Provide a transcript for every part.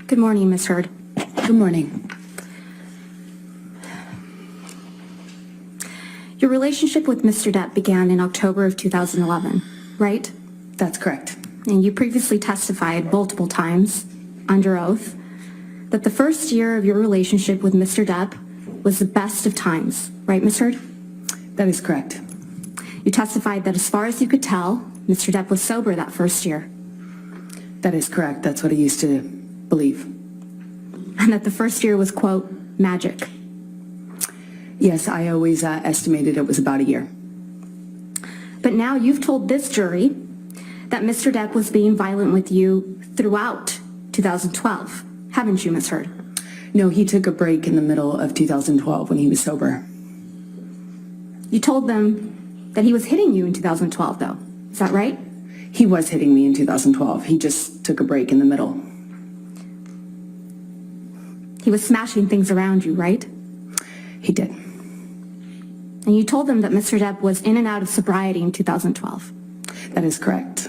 Good morning, Ms. Heard. Good morning. Your relationship with Mr. Depp began in October of 2011, right? That's correct. And you previously testified multiple times, under oath, that the first year of your relationship with Mr. Depp was the best of times, right, Ms. Heard? That is correct. You testified that as far as you could tell, Mr. Depp was sober that first year. That is correct. That's what I used to believe. And that the first year was, quote, magic. Yes, I always estimated it was about a year. But now you've told this jury that Mr. Depp was being violent with you throughout 2012, haven't you, Ms. Heard? No, he took a break in the middle of 2012 when he was sober. You told them that he was hitting you in 2012, though. Is that right? He was hitting me in 2012. He just took a break in the middle. He was smashing things around you, right? He did. And you told them that Mr. Depp was in and out of sobriety in 2012. That is correct.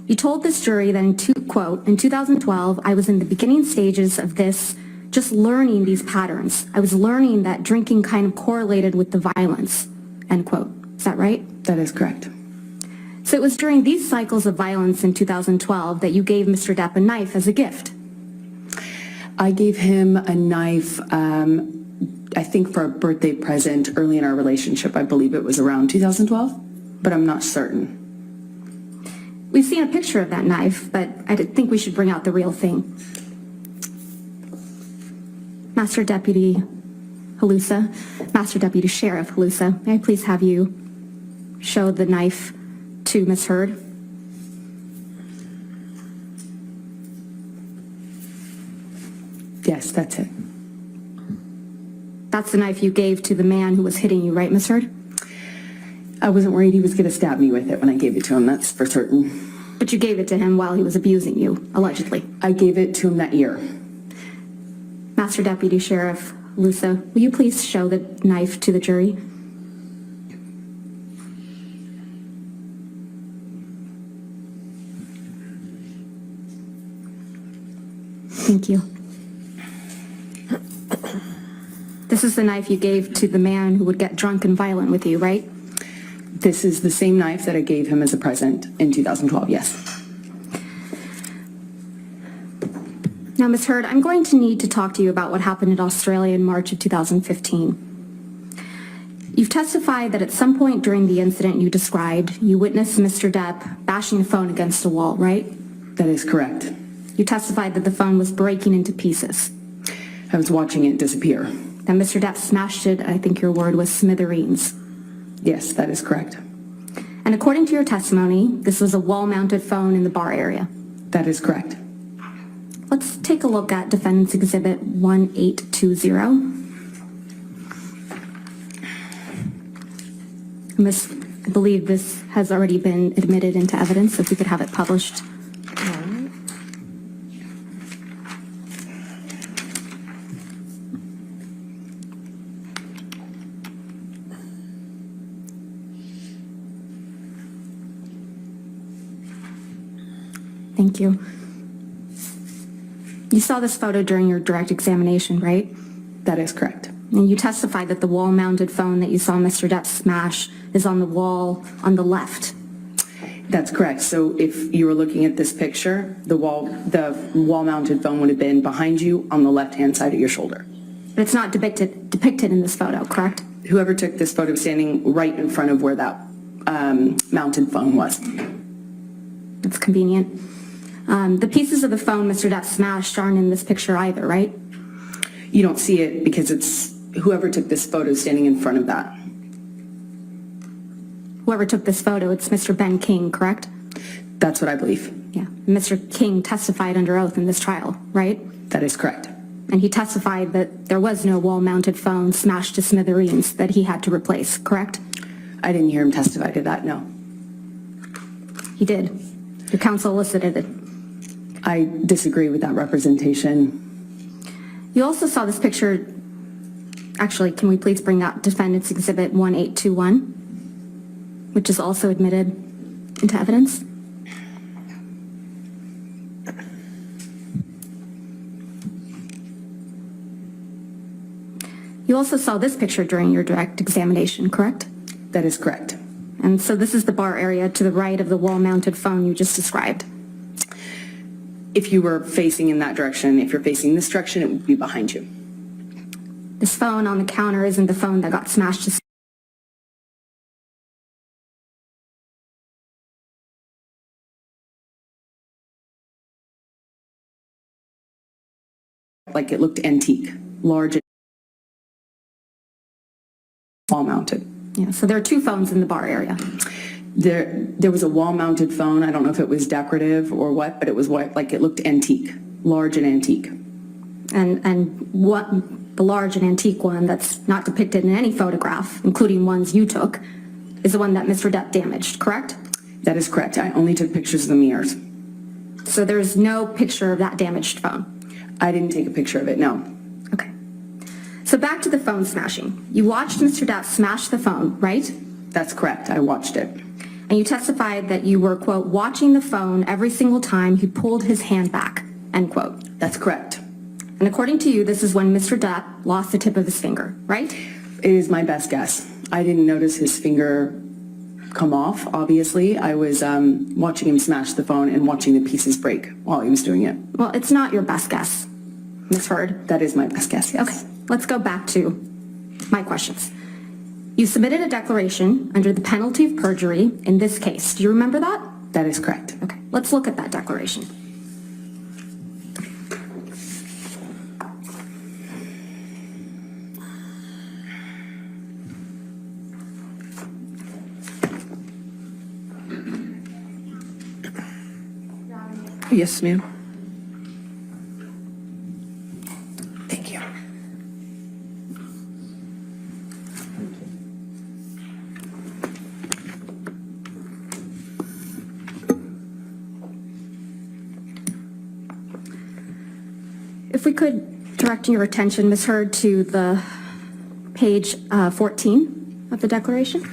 You told this jury that, quote, in 2012, I was in the beginning stages of this, just learning these patterns. I was learning that drinking kind of correlated with the violence, end quote. Is that right? That is correct. So it was during these cycles of violence in 2012 that you gave Mr. Depp a knife as a gift. I gave him a knife, I think for a birthday present early in our relationship. I believe it was around 2012, but I'm not certain. We've seen a picture of that knife, but I think we should bring out the real thing. Master Deputy Halusa, Master Deputy Sheriff Halusa, may I please have you show the knife to Ms. Heard? Yes, that's it. That's the knife you gave to the man who was hitting you, right, Ms. Heard? I wasn't worried he was going to stab me with it when I gave it to him, that's for certain. But you gave it to him while he was abusing you, allegedly. I gave it to him that year. Master Deputy Sheriff Halusa, will you please show the knife to the jury? Thank you. This is the knife you gave to the man who would get drunk and violent with you, right? This is the same knife that I gave him as a present in 2012, yes. Now, Ms. Heard, I'm going to need to talk to you about what happened in Australia in March of 2015. You've testified that at some point during the incident you described, you witnessed Mr. Depp bashing a phone against a wall, right? That is correct. You testified that the phone was breaking into pieces. I was watching it disappear. That Mr. Depp smashed it, I think your word was smithereens. Yes, that is correct. And according to your testimony, this was a wall-mounted phone in the bar area. That is correct. Let's take a look at Defendant's Exhibit 1820. I believe this has already been admitted into evidence, so if we could have it published. Thank you. You saw this photo during your direct examination, right? That is correct. And you testified that the wall-mounted phone that you saw Mr. Depp smash is on the wall on the left. That's correct. So if you were looking at this picture, the wall-mounted phone would have been behind you on the left-hand side of your shoulder. But it's not depicted in this photo, correct? Whoever took this photo was standing right in front of where that mounted phone was. That's convenient. The pieces of the phone Mr. Depp smashed aren't in this picture either, right? You don't see it because it's whoever took this photo standing in front of that. Whoever took this photo, it's Mr. Ben King, correct? That's what I believe. Yeah. Mr. King testified under oath in this trial, right? That is correct. And he testified that there was no wall-mounted phone smashed to smithereens that he had to replace, correct? I didn't hear him testify to that, no. He did. Your counsel elicited it. I disagree with that representation. You also saw this picture. Actually, can we please bring out Defendant's Exhibit 1821, which is also admitted into evidence? You also saw this picture during your direct examination, correct? That is correct. And so this is the bar area to the right of the wall-mounted phone you just described. If you were facing in that direction, if you're facing this direction, it would be behind you. This phone on the counter isn't the phone that got smashed to Like it looked antique, large, wall-mounted. Yeah, so there are two phones in the bar area. There was a wall-mounted phone. I don't know if it was decorative or what, but it was like it looked antique, large and antique. And what the large and antique one that's not depicted in any photograph, including ones you took, is the one that Mr. Depp damaged, correct? That is correct. I only took pictures of the mirrors. So there's no picture of that damaged phone? I didn't take a picture of it, no. Okay. So back to the phone smashing. You watched Mr. Depp smash the phone, right? That's correct. I watched it. And you testified that you were, quote, watching the phone every single time he pulled his hand back, end quote. That's correct. And according to you, this is when Mr. Depp lost the tip of his finger, right? It is my best guess. I didn't notice his finger come off, obviously. I was watching him smash the phone and watching the pieces break while he was doing it. Well, it's not your best guess, Ms. Heard. That is my best guess, yes. Okay, let's go back to my questions. You submitted a declaration under the penalty of perjury in this case. Do you remember that? That is correct. Okay, let's look at that declaration. Yes, ma'am. Thank you. If we could direct your attention, Ms. Heard, to the page 14 of the declaration.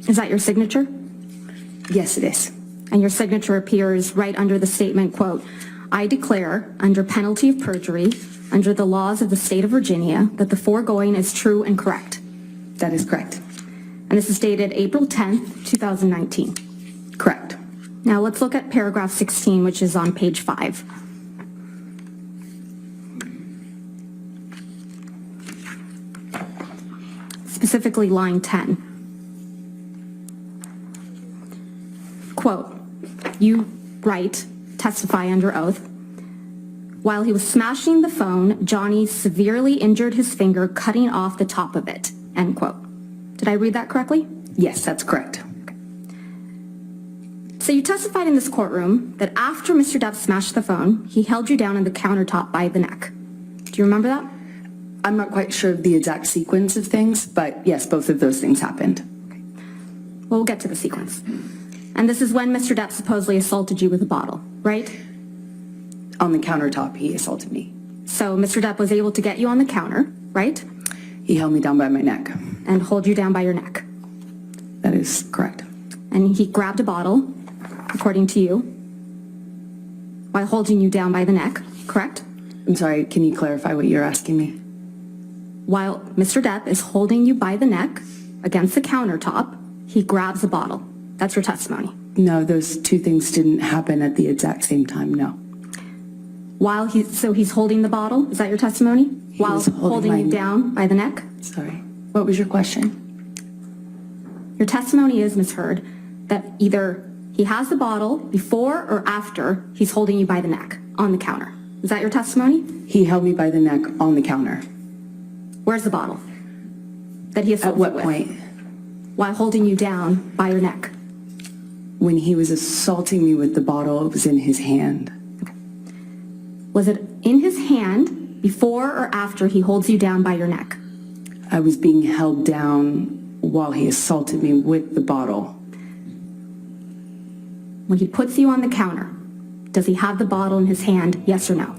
Is that your signature? Yes, it is. And your signature appears right under the statement, quote, I declare under penalty of perjury, under the laws of the state of Virginia, that the foregoing is true and correct. That is correct. And this is dated April 10th, 2019. Correct. Now let's look at paragraph 16, which is on page 5. Specifically line 10. Quote, you write, testify under oath, while he was smashing the phone, Johnny severely injured his finger, cutting off the top of it, end quote. Did I read that correctly? Yes, that's correct. So you testified in this courtroom that after Mr. Depp smashed the phone, he held you down on the countertop by the neck. Do you remember that? I'm not quite sure of the exact sequence of things, but yes, both of those things happened. Well, we'll get to the sequence. And this is when Mr. Depp supposedly assaulted you with a bottle, right? On the countertop, he assaulted me. So Mr. Depp was able to get you on the counter, right? He held me down by my neck. And hold you down by your neck. That is correct. And he grabbed a bottle, according to you, while holding you down by the neck, correct? I'm sorry, can you clarify what you're asking me? While Mr. Depp is holding you by the neck against the countertop, he grabs a bottle. That's your testimony. No, those two things didn't happen at the exact same time, no. So he's holding the bottle, is that your testimony? While was holding you down by the neck? Sorry, what was your question? Your testimony is, Ms. Heard, that either he has the bottle before or after he's holding you by the neck on the counter. Is that your testimony? He held me by the neck on the counter. Where's the bottle that he assaulted At what with? point? While holding you down by your neck. When he was assaulting me with the bottle, it was in his hand. Was it in his hand before or after he holds you down by your neck? I was being held down while he assaulted me with the bottle. When he puts you on the counter, does he have the bottle in his hand, yes or no?